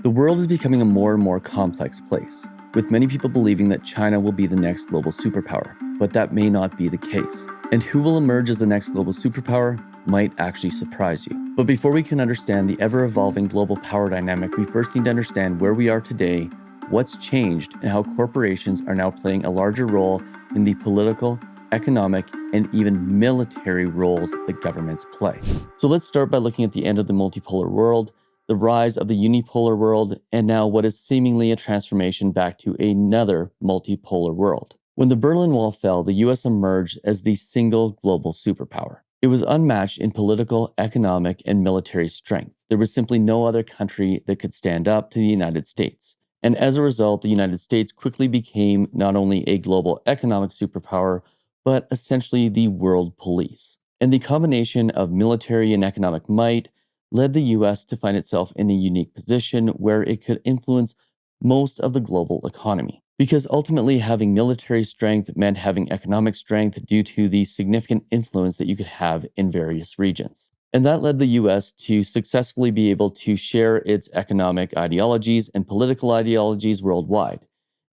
The world is becoming a more and more complex place, with many people believing that China will be the next global superpower, but that may not be the case. And who will emerge as the next global superpower might actually surprise you. But before we can understand the ever-evolving global power dynamic, we first need to understand where we are today, what's changed, and how corporations are now playing a larger role in the political, economic, and even military roles that governments play. So let's start by looking at the end of the multipolar world, the rise of the unipolar world, and now what is seemingly a transformation back to another multipolar world. When the Berlin Wall fell, the US emerged as the single global superpower. It was unmatched in political, economic, and military strength. There was simply no other country that could stand up to the United States. And as a result, the United States quickly became not only a global economic superpower, but essentially the world police. And the combination of military and economic might led the US to find itself in a unique position where it could influence most of the global economy. Because ultimately having military strength meant having economic strength due to the significant influence that you could have in various regions. And that led the US to successfully be able to share its economic ideologies and political ideologies worldwide,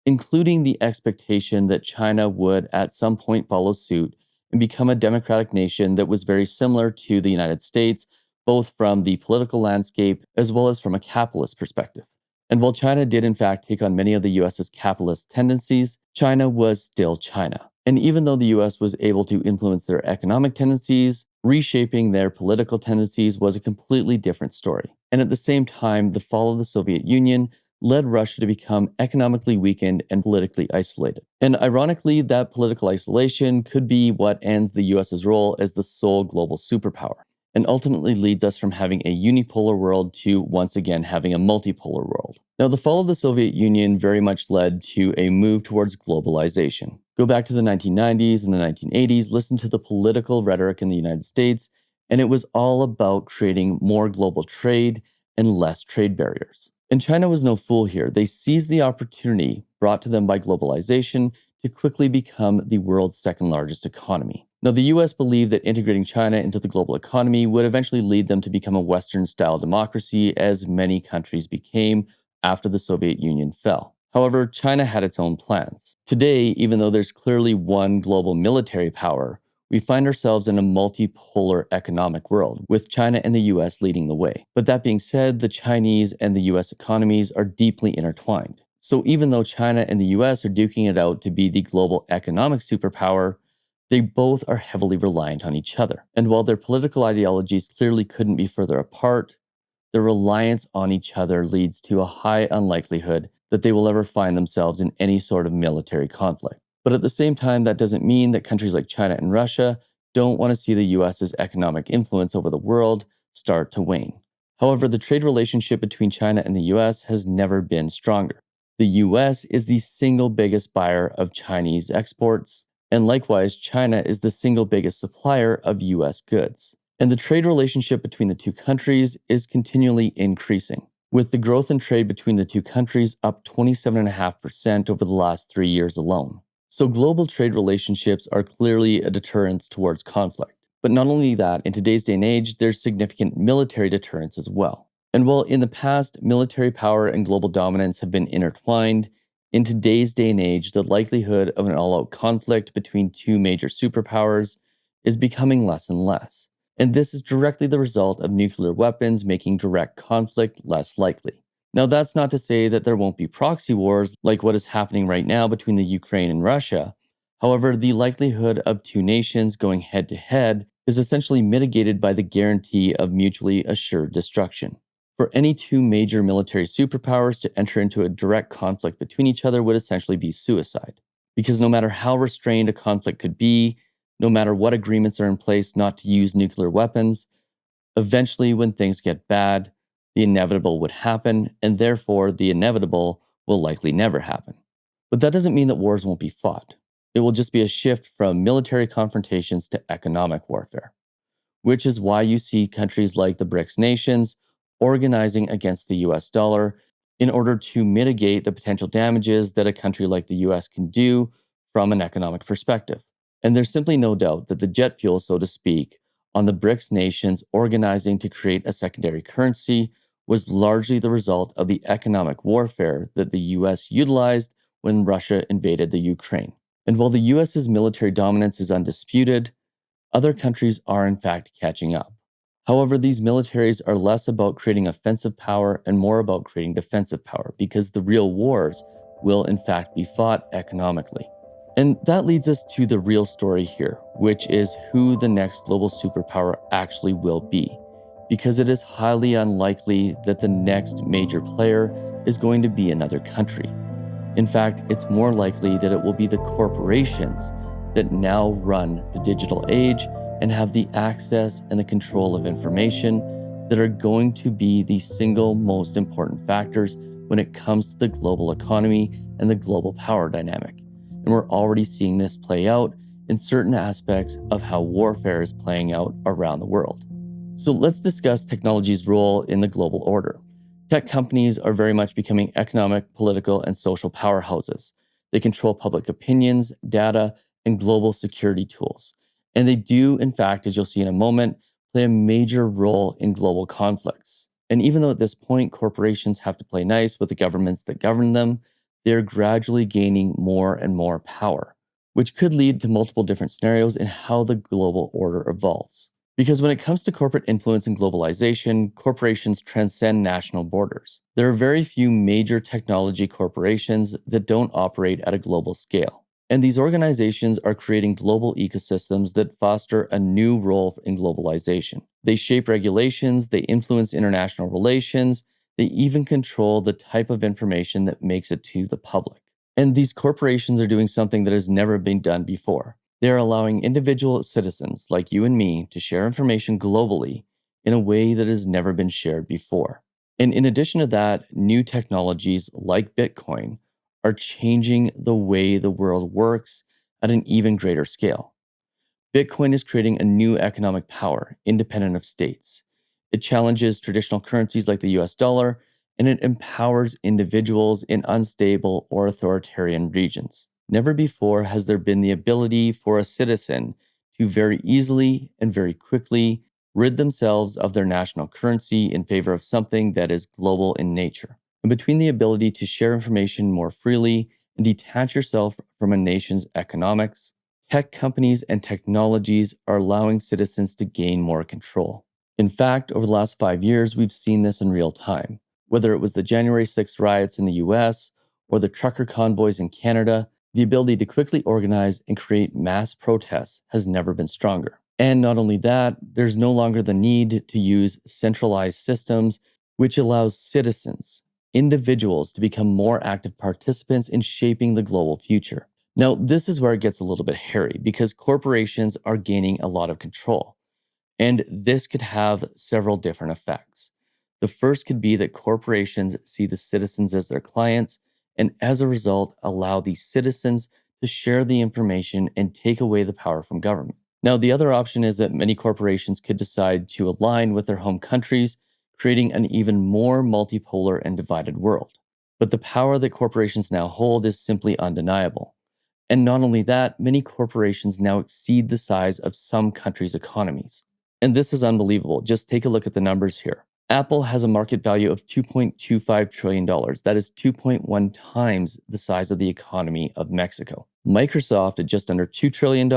including the expectation that China would at some point follow suit and become a democratic nation that was very similar to the United States, both from the political landscape as well as from a capitalist perspective. And while China did in fact take on many of the US's capitalist tendencies, China was still China. And even though the US was able to influence their economic tendencies, reshaping their political tendencies was a completely different story. And at the same time, the fall of the Soviet Union led Russia to become economically weakened and politically isolated. And ironically, that political isolation could be what ends the US's role as the sole global superpower, and ultimately leads us from having a unipolar world to once again having a multipolar world. Now, the fall of the Soviet Union very much led to a move towards globalization. Go back to the 1990s and the 1980s, listen to the political rhetoric in the United States, and it was all about creating more global trade and less trade barriers. And China was no fool here. They seized the opportunity brought to them by globalization to quickly become the world's second largest economy. Now, the US believed that integrating China into the global economy would eventually lead them to become a Western-style democracy, as many countries became after the Soviet Union fell. However, China had its own plans. Today, even though there's clearly one global military power, we find ourselves in a multipolar economic world, with China and the US leading the way. But that being said, the Chinese and the US economies are deeply intertwined. So even though China and the US are duking it out to be the global economic superpower, they both are heavily reliant on each other. And while their political ideologies clearly couldn't be further apart, their reliance on each other leads to a high unlikelihood that they will ever find themselves in any sort of military conflict. But at the same time, that doesn't mean that countries like China and Russia don't want to see the US's economic influence over the world start to wane. However, the trade relationship between China and the US has never been stronger. The US is the single biggest buyer of Chinese exports, and likewise, China is the single biggest supplier of US goods. And the trade relationship between the two countries is continually increasing, with the growth in trade between the two countries up 27.5% over the last 3 years alone. So global trade relationships are clearly a deterrence towards conflict. But not only that, in today's day and age, there's significant military deterrence as well. And while in the past, military power and global dominance have been intertwined, in today's day and age, the likelihood of an all-out conflict between two major superpowers is becoming less and less. And this is directly the result of nuclear weapons making direct conflict less likely. Now, that's not to say that there won't be proxy wars like what is happening right now between the Ukraine and Russia. However, the likelihood of two nations going head-to-head is essentially mitigated by the guarantee of mutually assured destruction. For any two major military superpowers to enter into a direct conflict between each other would essentially be suicide. Because no matter how restrained a conflict could be, no matter what agreements are in place not to use nuclear weapons, eventually when things get bad, the inevitable would happen, and therefore the inevitable will likely never happen. But that doesn't mean that wars won't be fought. It will just be a shift from military confrontations to economic warfare, which is why you see countries like the BRICS nations organizing against the US dollar in order to mitigate the potential damages that a country like the US can do from an economic perspective. And there's simply no doubt that the jet fuel, so to speak, on the BRICS nations organizing to create a secondary currency was largely the result of the economic warfare that the US utilized when Russia invaded the Ukraine. And while the US's military dominance is undisputed, other countries are in fact catching up. However, these militaries are less about creating offensive power and more about creating defensive power because the real wars will in fact be fought economically. And that leads us to the real story here, which is who the next global superpower actually will be. Because it is highly unlikely that the next major player is going to be another country. In fact, it's more likely that it will be the corporations that now run the digital age and have the access and the control of information that are going to be the single most important factors when it comes to the global economy and the global power dynamic. And we're already seeing this play out in certain aspects of how warfare is playing out around the world. So let's discuss technology's role in the global order. Tech companies are very much becoming economic, political, and social powerhouses. They control public opinions, data, and global security tools. And they do, in fact, as you'll see in a moment, play a major role in global conflicts. And even though at this point corporations have to play nice with the governments that govern them, they're gradually gaining more and more power, which could lead to multiple different scenarios in how the global order evolves. Because when it comes to corporate influence and globalization, corporations transcend national borders. There are very few major technology corporations that don't operate at a global scale. And these organizations are creating global ecosystems that foster a new role in globalization. They shape regulations, they influence international relations, they even control the type of information that makes it to the public. And these corporations are doing something that has never been done before. They are allowing individual citizens like you and me to share information globally in a way that has never been shared before. And in addition to that, new technologies like Bitcoin are changing the way the world works at an even greater scale. Bitcoin is creating a new economic power independent of states. It challenges traditional currencies like the US dollar, and it empowers individuals in unstable or authoritarian regions. Never before has there been the ability for a citizen to very easily and very quickly rid themselves of their national currency in favor of something that is global in nature. And between the ability to share information more freely and detach yourself from a nation's economics, tech companies and technologies are allowing citizens to gain more control. In fact, over the last 5 years, we've seen this in real time. Whether it was the January 6th riots in the US or the trucker convoys in Canada, the ability to quickly organize and create mass protests has never been stronger. And not only that, there's no longer the need to use centralized systems, which allows citizens, individuals, to become more active participants in shaping the global future. Now, this is where it gets a little bit hairy because corporations are gaining a lot of control. And this could have several different effects. The first could be that corporations see the citizens as their clients, and as a result, allow these citizens to share the information and take away the power from government. Now, the other option is that many corporations could decide to align with their home countries, creating an even more multipolar and divided world. But the power that corporations now hold is simply undeniable. And not only that, many corporations now exceed the size of some countries' economies. And this is unbelievable. Just take a look at the numbers here. Apple has a market value of $2.25 trillion. That is 2.1 times the size of the economy of Mexico. Microsoft, at just under $2 trillion,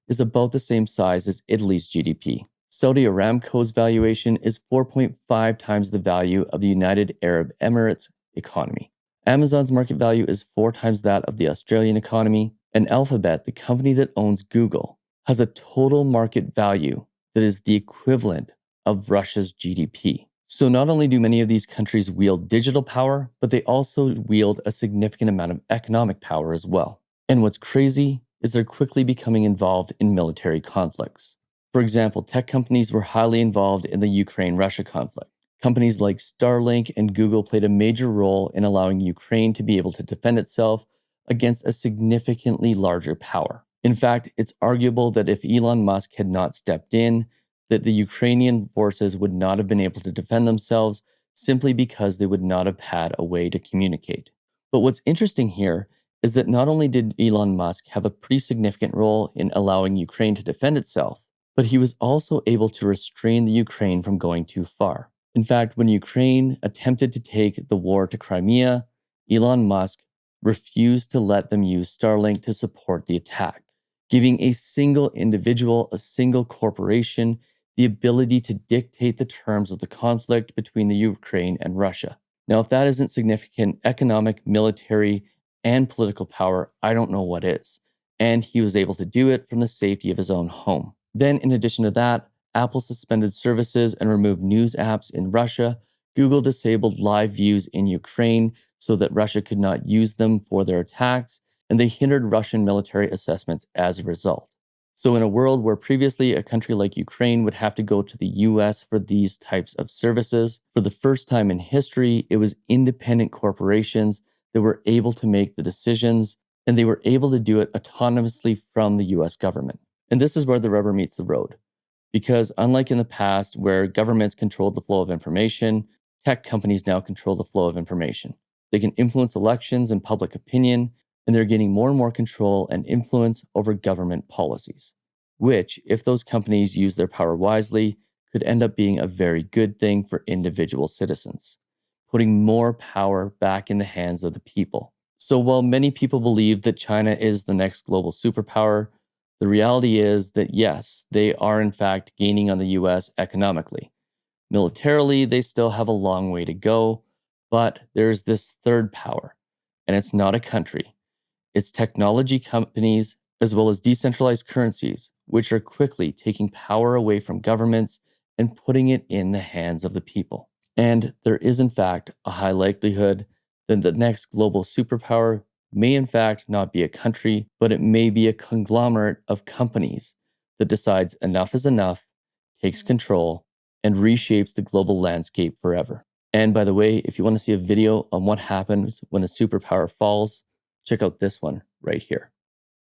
is about the same size as Italy's GDP. Saudi Aramco's valuation is 4.5 times the value of the United Arab Emirates economy. Amazon's market value is 4 times that of the Australian economy, and Alphabet, the company that owns Google, has a total market value that is the equivalent of Russia's GDP. So not only do many of these countries wield digital power, but they also wield a significant amount of economic power as well. And what's crazy is they're quickly becoming involved in military conflicts. For example, tech companies were highly involved in the Ukraine-Russia conflict. Companies like Starlink and Google played a major role in allowing Ukraine to be able to defend itself against a significantly larger power. In fact, it's arguable that if Elon Musk had not stepped in, that the Ukrainian forces would not have been able to defend themselves simply because they would not have had a way to communicate. But what's interesting here is that not only did Elon Musk have a pretty significant role in allowing Ukraine to defend itself, but he was also able to restrain the Ukraine from going too far. In fact, when Ukraine attempted to take the war to Crimea, Elon Musk refused to let them use Starlink to support the attack, giving a single individual, a single corporation, the ability to dictate the terms of the conflict between the Ukraine and Russia. Now, if that isn't significant economic, military, and political power, I don't know what is. And he was able to do it from the safety of his own home. Then, in addition to that, Apple suspended services and removed news apps in Russia. Google disabled live views in Ukraine so that Russia could not use them for their attacks, and they hindered Russian military assessments as a result. So, in a world where previously a country like Ukraine would have to go to the US for these types of services, for the first time in history, it was independent corporations that were able to make the decisions, and they were able to do it autonomously from the US government. And this is where the rubber meets the road. Because unlike in the past, where governments controlled the flow of information, tech companies now control the flow of information. They can influence elections and public opinion, and they're gaining more and more control and influence over government policies, which, if those companies use their power wisely, could end up being a very good thing for individual citizens, putting more power back in the hands of the people. So while many people believe that China is the next global superpower, the reality is that yes, they are in fact gaining on the US economically. Militarily, they still have a long way to go, but there's this third power, and it's not a country. It's technology companies as well as decentralized currencies, which are quickly taking power away from governments and putting it in the hands of the people. And there is, in fact, a high likelihood that the next global superpower may, in fact, not be a country, but it may be a conglomerate of companies that decides enough is enough, takes control, and reshapes the global landscape forever. And by the way, if you want to see a video on what happens when a superpower falls, check out this one right here.